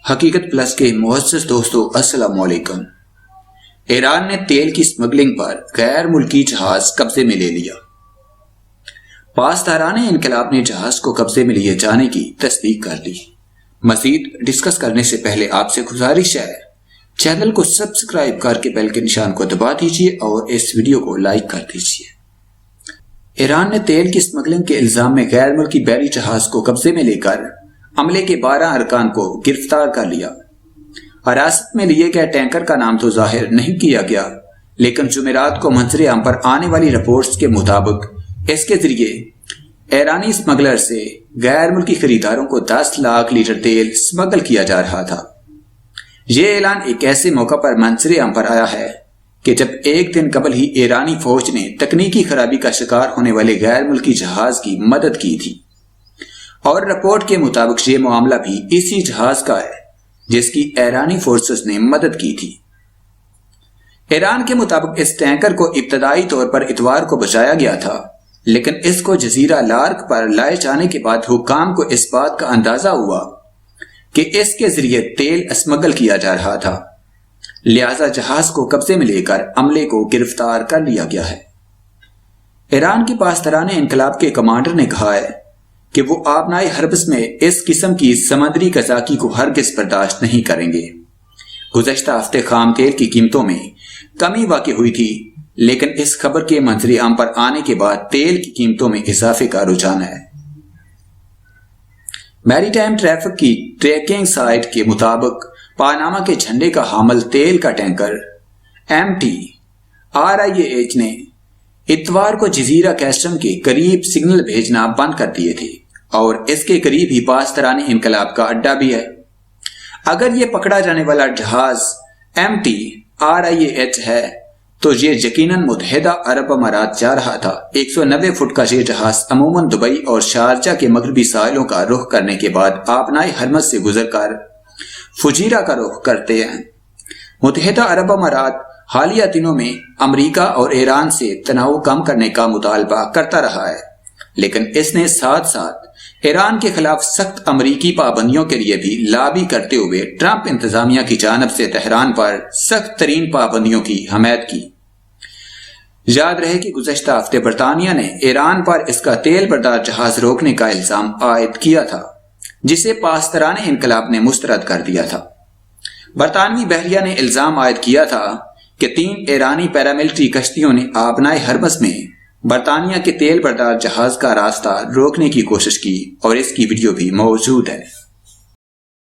حقیقت پلس کے معزز دوستو السلام علیکم۔ ایران نے تیل کی سمگلنگ پر غیر ملکی جہاز قبضے میں لے لیا۔ پاسداران انقلاب نے جہاز کو قبضے میں لیے جانے کی تصدیق کر لی۔ مزید ڈسکس کرنے سے پہلے آپ سے گزارش ہے چینل کو سبسکرائب کر کے بیل کے نشان کو دبا دیجیے اور اس ویڈیو کو لائک کر دیجیے۔ ایران نے تیل کی سمگلنگ کے الزام میں غیر ملکی بحری جہاز کو قبضے میں لے کر عملے کے 12 ارکان کو گرفتار کر لیا۔ حراست میں لیے گئے ٹینکر کا نام تو ظاہر نہیں کیا گیا، لیکن جمعرات کو منظر عام پر آنے والی رپورٹس کے مطابق اس کے ذریعے ایرانی سمگلر سے غیر ملکی خریداروں کو 10 لاکھ لیٹر تیل سمگل کیا جا رہا تھا۔ یہ اعلان ایک ایسے موقع پر منظر عام پر آیا ہے کہ جب ایک دن قبل ہی ایرانی فوج نے تکنیکی خرابی کا شکار ہونے والے غیر ملکی جہاز کی مدد کی تھی، اور رپورٹ کے مطابق یہ معاملہ بھی اسی جہاز کا ہے جس کی ایرانی فورسز نے مدد کی تھی۔ ایران کے مطابق اس ٹینکر کو ابتدائی طور پر اتوار کو بچایا گیا تھا، لیکن اس کو جزیرہ لارک پر لائے جانے کے بعد حکام کو اس بات کا اندازہ ہوا کہ اس کے ذریعے تیل اسمگل کیا جا رہا تھا، لہذا جہاز کو قبضے میں لے کر عملے کو گرفتار کر لیا گیا ہے۔ ایران کے پاسداران انقلاب کے کمانڈر نے کہا ہے کہ وہ آبنائے حربس میں اس قسم کی سمندری قزاقی کو ہرگز برداشت نہیں کریں گے۔ گزشتہ ہفتے خام تیل کی قیمتوں میں کمی واقع ہوئی تھی، لیکن اس خبر کے منظر عام پر آنے کے بعد تیل کی قیمتوں میں اضافے کا رجحان ہے۔ میری ٹائم ٹریفک کی ٹریکنگ سائٹ کے مطابق پاناما کے جھنڈے کا حامل تیل کا ٹینکر MT RIAH نے اتوار کو جزیرہ کیسٹم کے قریب سگنل بھیجنا بند کر دیے تھے، اور اس کے قریب ہی پاسداران انقلاب کا اڈا بھی ہے۔ اگر یہ پکڑا جانے والا جہاز MT RIAH ہے تو یہ یقیناً متحدہ عرب امارات جا رہا تھا۔ 190 فٹ کا یہ جہاز عموماً دبئی اور شارجہ کے مغربی ساحلوں کا رخ کرنے کے بعد آبنائے حرمز سے گزر کر فجیرہ کا رخ کرتے ہیں۔ متحدہ عرب امارات حالیہ دنوں میں امریکہ اور ایران سے تناؤ کم کرنے کا مطالبہ کرتا رہا ہے، لیکن اس نے ساتھ ساتھ ایران کے خلاف سخت امریکی پابندیوں کے لیے بھی لابی کرتے ہوئے ٹرمپ انتظامیہ کی جانب سے تہران پر سخت ترین پابندیوں کی حمایت کی۔ یاد رہے کہ گزشتہ ہفتے برطانیہ نے ایران پر اس کا تیل بردار جہاز روکنے کا الزام عائد کیا تھا، جسے پاسداران انقلاب نے مسترد کر دیا تھا۔ برطانوی بحریہ نے الزام عائد کیا تھا کہ 3 ایرانی پیراملٹری کشتیوں نے آبنائے حرمز میں برطانیہ کے تیل بردار جہاز کا راستہ روکنے کی کوشش کی، اور اس کی ویڈیو بھی موجود ہے۔